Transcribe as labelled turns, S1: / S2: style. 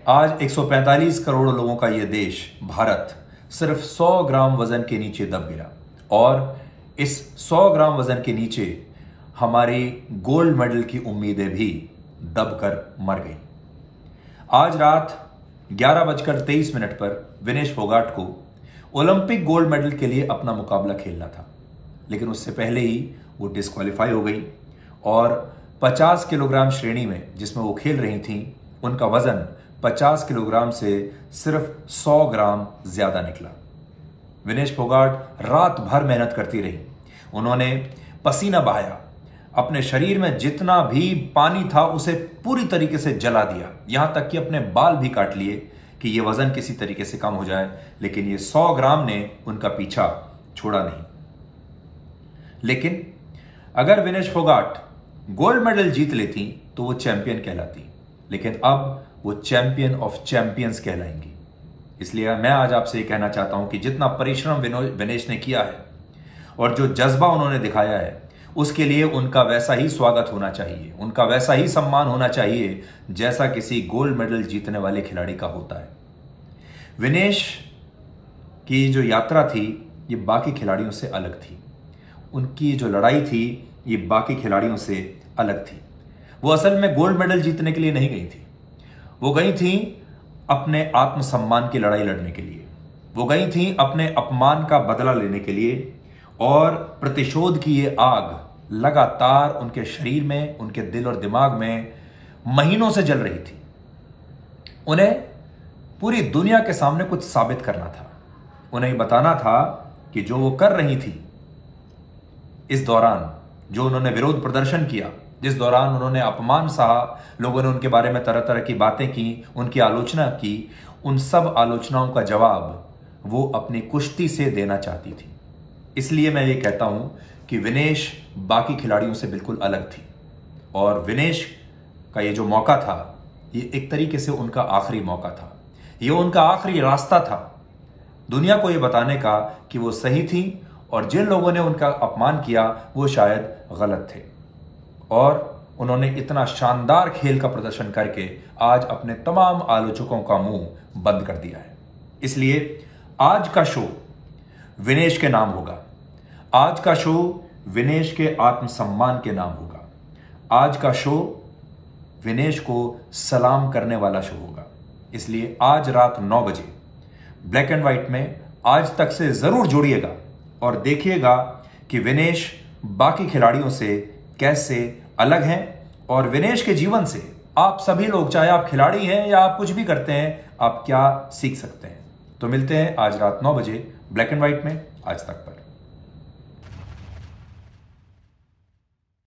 S1: आज 145 करोड़ लोगों का यह देश भारत सिर्फ 100 ग्राम वजन के नीचे दब गया और इस 100 ग्राम वजन के नीचे हमारी गोल्ड मेडल की उम्मीदें भी दबकर मर गई। आज रात 11:23 पर विनेश फोगाट को ओलंपिक गोल्ड मेडल के लिए अपना मुकाबला खेलना था, लेकिन उससे पहले ही वो डिस्क्वालीफाई हो गई और 50 किलोग्राम श्रेणी में जिसमें वो खेल रही थी उनका वजन 50 किलोग्राम से सिर्फ 100 ग्राम ज्यादा निकला। विनेश फोगाट रात भर मेहनत करती रही। उन्होंने पसीना बहाया, अपने शरीर में जितना भी पानी था उसे पूरी तरीके से जला दिया, यहां तक कि अपने बाल भी काट लिए कि यह वजन किसी तरीके से कम हो जाए, लेकिन ये 100 ग्राम ने उनका पीछा छोड़ा नहीं। लेकिन अगर विनेश फोगाट गोल्ड मेडल जीत लेती तो वो चैंपियन कहलाती, लेकिन अब वो चैंपियन ऑफ चैंपियंस कहलाएंगी। इसलिए मैं आज आपसे ये कहना चाहता हूं कि जितना परिश्रम विनेश ने किया है और जो जज्बा उन्होंने दिखाया है उसके लिए उनका वैसा ही स्वागत होना चाहिए, उनका वैसा ही सम्मान होना चाहिए जैसा किसी गोल्ड मेडल जीतने वाले खिलाड़ी का होता है। विनेश की जो यात्रा थी ये बाकी खिलाड़ियों से अलग थी। उनकी जो लड़ाई थी ये बाकी खिलाड़ियों से अलग थी। वो असल में गोल्ड मेडल जीतने के लिए नहीं गई थी, वो गई थी अपने आत्मसम्मान की लड़ाई लड़ने के लिए। वो गई थी अपने अपमान का बदला लेने के लिए और प्रतिशोध की ये आग लगातार उनके शरीर में, उनके दिल और दिमाग में महीनों से जल रही थी। उन्हें पूरी दुनिया के सामने कुछ साबित करना था। उन्हें बताना था कि जो वो कर रही थी इस दौरान, जो उन्होंने विरोध प्रदर्शन किया, जिस दौरान उन्होंने अपमान सहा, लोगों ने उनके बारे में तरह तरह की बातें की, उनकी आलोचना की, उन सब आलोचनाओं का जवाब वो अपनी कुश्ती से देना चाहती थी। इसलिए मैं ये कहता हूं कि विनेश बाकी खिलाड़ियों से बिल्कुल अलग थी और विनेश का ये जो मौका था ये एक तरीके से उनका आखिरी मौका था, ये उनका आखिरी रास्ता था दुनिया को ये बताने का कि वो सही थी और जिन लोगों ने उनका अपमान किया वो शायद गलत थे। और उन्होंने इतना शानदार खेल का प्रदर्शन करके आज अपने तमाम आलोचकों का मुंह बंद कर दिया है। इसलिए आज का शो विनेश के नाम होगा, आज का शो विनेश के आत्मसम्मान के नाम होगा, आज का शो विनेश को सलाम करने वाला शो होगा। इसलिए आज रात 9 बजे ब्लैक एंड व्हाइट में आज तक से जरूर जुड़िएगा और देखिएगा कि विनेश बाकी खिलाड़ियों से कैसे अलग हैं और विनेश के जीवन से आप सभी लोग, चाहे आप खिलाड़ी हैं या आप कुछ भी करते हैं, आप क्या सीख सकते हैं। तो मिलते हैं आज रात 9 बजे ब्लैक एंड व्हाइट में आज तक पर।